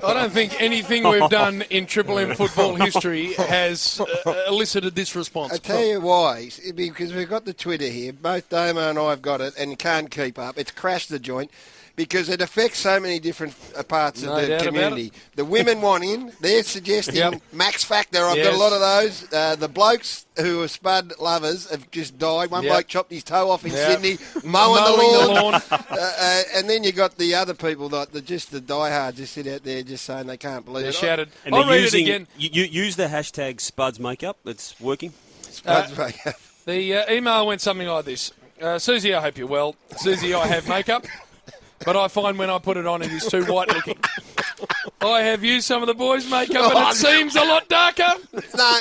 I don't think anything we've done in Triple M football history has elicited this response. I tell you why, because we've got the Twitter here. Both Damo and I have got it, and you can't keep up. It's crashed the joint. Because it affects so many different parts of the community. The women want in. They're suggesting Max Factor. I've got a lot of those. The blokes who are Spud lovers have just died. One bloke chopped his toe off in Sydney, mowing the lawn. And then you got the other people, like the diehards, just sit out there just saying they can't believe it. They're shattered. And I'll read it again. You use the hashtag Spuds Makeup. It's working. Spuds Makeup. The email went something like this. Susie, I hope you're well. Susie, I have makeup. But I find when I put it on, it is too white looking. I have used some of the boys' makeup and it seems a lot darker. No.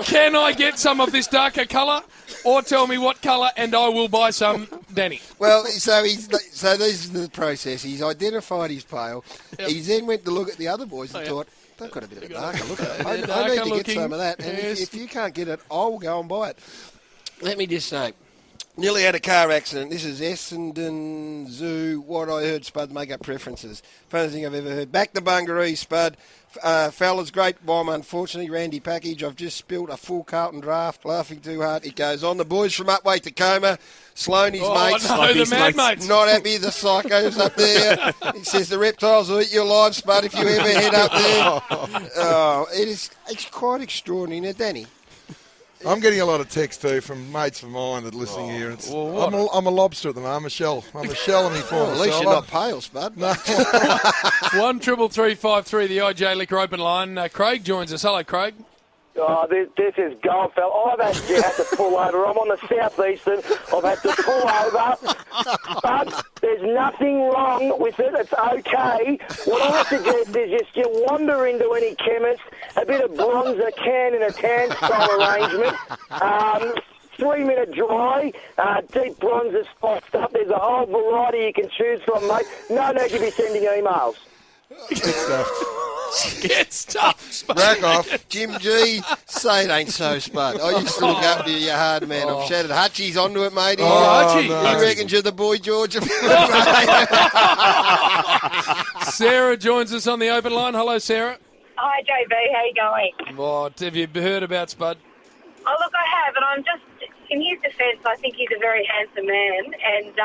Can I get some of this darker colour? Or tell me what colour and I will buy some, Danny. Well, so this is the process. He's identified his pale. Yep. He then went to look at the other boys and thought, they've got a bit of a darker look at it. I need to get some of that. And if you can't get it, I'll go and buy it. Let me just say, nearly had a car accident. This is Essendon Zoo. What I heard, Spud Makeup preferences. Funniest thing I've ever heard. Back to Bungaree, Spud. Fellas, great bomb. Unfortunately, Randy Package. I've just spilled a full Carlton draft. Laughing too hard. It goes on. The boys from Upway Tacoma. Sloan, his mates. No, the mad mates. Not happy. The psychos up there. He says the reptiles will eat you alive, Spud, if you ever head up there. It's quite extraordinary. Now, Danny. I'm getting a lot of text too from mates of mine that are listening here. I'm a lobster at the moment. I'm a shell. I'm a shell in my form. At least you're not pale, Spud. No. 133353, the IJ Liquor open line. Craig joins us. Hello, Craig. Oh, this is gold, fella. I've actually had to pull over. I'm on the southeastern. I've had to pull over. But there's nothing wrong with it. It's okay. What I suggest is just you wander into any chemist, a bit of bronzer can in a tan style arrangement. 3-minute dry, deep bronzer spiced up. There's a whole variety you can choose from, mate. No need to be sending emails. Good stuff. Get stuff. Rack off. Jim G, say it ain't so, Spud. I used to look up to you hard, man. I've shattered. Hutchie's onto it, mate. Hutchie. He reckons you're the boy George. Sarah joins us on the open line. Hello, Sarah. Hi, JB. How you going? What have you heard about Spud? Oh, look, I have, and I'm just, in his defence, I think he's a very handsome man, and,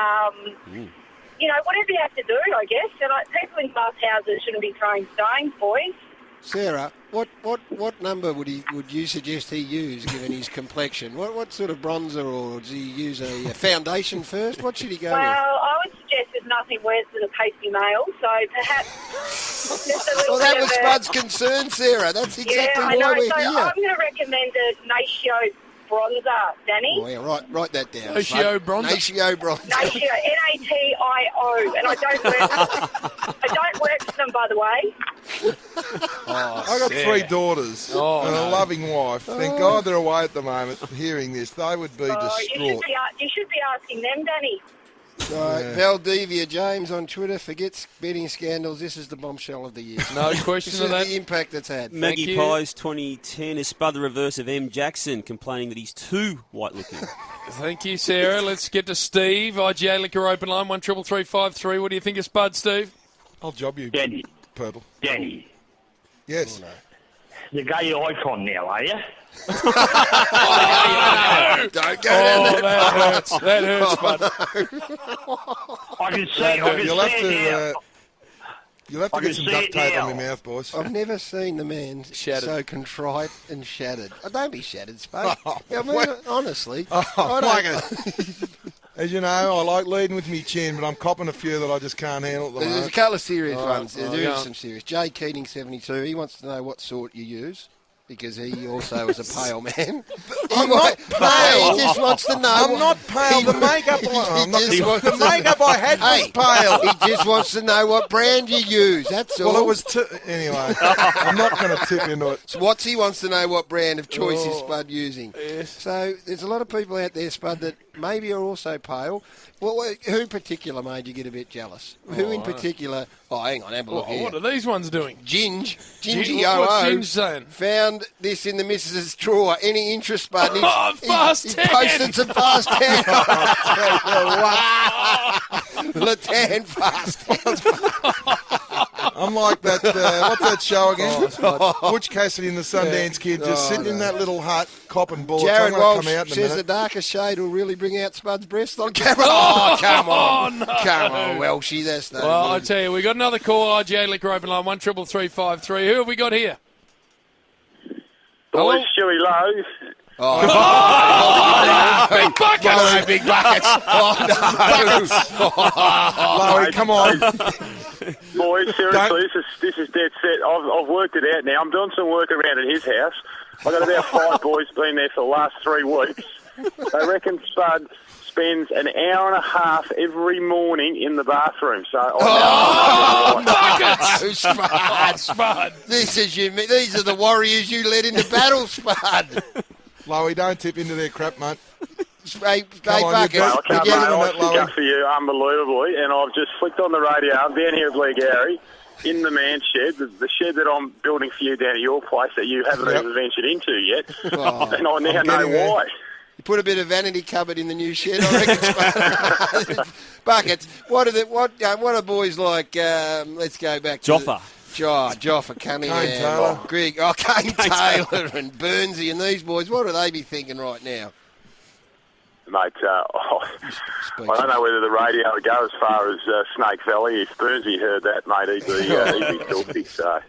you know, whatever you have to do, I guess. And people in glass houses shouldn't be throwing stones, boys. Sarah, what number would you suggest he use, given his complexion? What sort of bronzer, or does he use a foundation first? What should he go with? Well, I would suggest there's nothing worse than a pasty male, so perhaps just a little Well, that bit was of Spud's concern, Sarah. That's exactly I why know. we're So here. I'm going to recommend a Natio bronzer, Danny. Oh, yeah, write that down. Natio bronzer. Natio bronzer. Natio, Natio, and I don't work for them, by the way. I got 3 daughters and a loving wife. Thank God they're away at the moment hearing this. They would be distraught. You should be asking them, Danny. Valdivia James on Twitter forgets betting scandals. This is the bombshell of the year. No question This of is that. the impact it's had. Maggie Pies 2010 is Spud the reverse of M. Jackson, complaining that he's too white-looking. Thank you, Sarah. Let's get to Steve. IGA Liquor open line, 133353. What do you think of Spud, Steve? I'll job you, Danny. Purtle. Danny. Yes. You're gay icon now, are you? Don't go down that hurts. That hurts, Spud. I can see You'll have it to. now. You'll have to I get can some see duct it tape now. on your mouth, boys. I've never seen the man Shattered. so contrite and shattered. Oh, don't be shattered, Spud. Oh, I mean, honestly. Oh, I don't, As you know, I like leading with me chin, but I'm copping a few that I just can't handle at the There's a moment. couple of serious ones. oh, There yeah. is some serious. Jay Keating, 72, he wants to know what sort you use, because he also is a pale man. I'm not pale. He just wants to know. I'm not pale. The makeup, the makeup I had was pale. He just wants to know what brand you use, that's all. Well, it was anyway. I'm not going to tip into it. So he wants to know what brand of choice is Spud using. Yes. So there's a lot of people out there, Spud, that maybe are also pale. Well, who in particular made you get a bit jealous? Who in particular? Oh, hang on, have a look here. What are these ones doing? Gingy What's 00 Ginge saying? found this in the missus's drawer. Any interest, Spud? Fast He's 10. posted some fast 10. Latan fast 10. I'm like that, what's that show again? Butch Cassidy and the Sundance Kid, just sitting in that little hut, copping bullets. Jared Walsh come out says the darker shade will really bring out Spud's breast on camera. Oh, come on. No. Come on, Welshie, that's no Well, good. I tell you, we got another call. RJ Liquor open line 133353. Who have we got here? Boys, Stewie Lowe. Big buckets! No, big buckets. Lowy, come on. Boys, seriously, this is dead set. I've worked it out now. I'm doing some work around at his house. I've got about 5 boys been there for the last 3 weeks. They reckon Spud spends an hour and a half every morning in the bathroom. So Buckets! Spud. These are the warriors you led into battle, Spud. Lowy, don't tip into their crap, mate. Hey, Come on, buckets. I can't, You're mate. getting on I that, stick Lowy. up for you unbelievably, and I've just flicked on the radio. I'm down here at Lee Gary in the man shed, the shed that I'm building for you down at your place that you haven't even ventured into yet. And I now know why. You put a bit of vanity cupboard in the new shed, I reckon, Spud. Buckets. What are boys like? Let's go back to Joffa. Joffa Cunningham, Kane Taylor. Greg, Kane Taylor and Burnsy and these boys. What do they be thinking right now? Mate, I don't know whether the radio would go as far as Snake Valley. If Burnsy heard that, mate, he'd be filthy. So.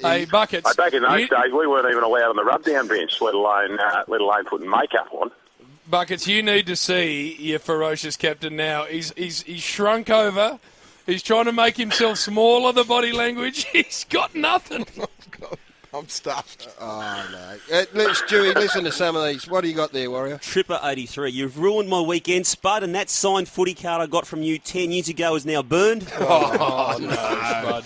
Hey, Buckets. Back in those days, we weren't even allowed on the rub-down bench, let alone putting makeup on. Buckets, you need to see your ferocious captain now. He's shrunk over. He's trying to make himself smaller, the body language. He's got nothing. I'm stuffed. Oh, no. Stewie, listen to some of these. What do you got there, Warrior? Tripper 83. You've ruined my weekend, Spud, and that signed footy card I got from you 10 years ago is now burned. Oh, no, Spud.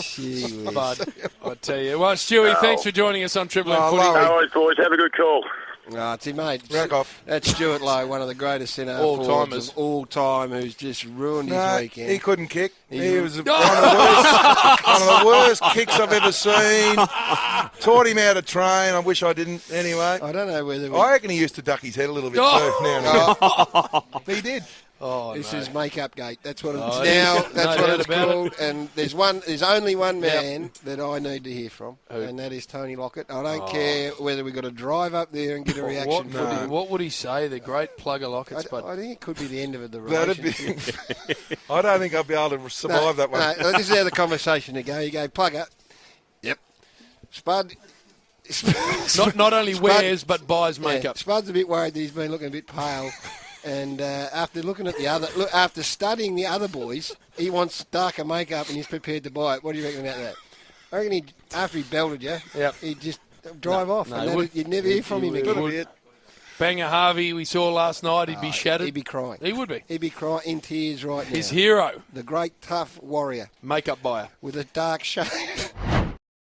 Spud, I tell you. Well, Stewie, thanks for joining us on Triple M Footy. No worries, boys. Have a good call. It's him, mate. Rack off. That's Stuart Lowe, one of the greatest centre forwards of all time, who's just ruined his weekend. He couldn't kick. He was one of the worst kicks I've ever seen. Taught him how to train. I wish I didn't anyway. I don't know whether... I reckon he used to duck his head a little bit too. Now. He did. This is Makeupgate. That's what it's Oh, now. That's no what doubt it's about called. And there's only one man that I need to hear from, and that is Tony Lockett. I don't care whether we've got to drive up there and get a reaction from him. What would he say? The great plugger Lockett, Spud. I think it could be the end of the That'd relationship. be. I don't think I'll be able to survive that one. No, this is how the conversation to go. You go, plugger. Yep. Spud. Not only wears but buys Yeah, makeup. Spud's a bit worried that he's been looking a bit pale. And after looking at after studying the other boys, he wants darker makeup and he's prepared to buy it. What do you reckon about that? I reckon after he belted you, he'd just drive off. And you'd never hear from him again. Banger Harvey, we saw last night, he'd be shattered. He'd be crying. He would be. He'd be crying in tears right now. His hero. The great tough warrior. Makeup buyer. With a dark shade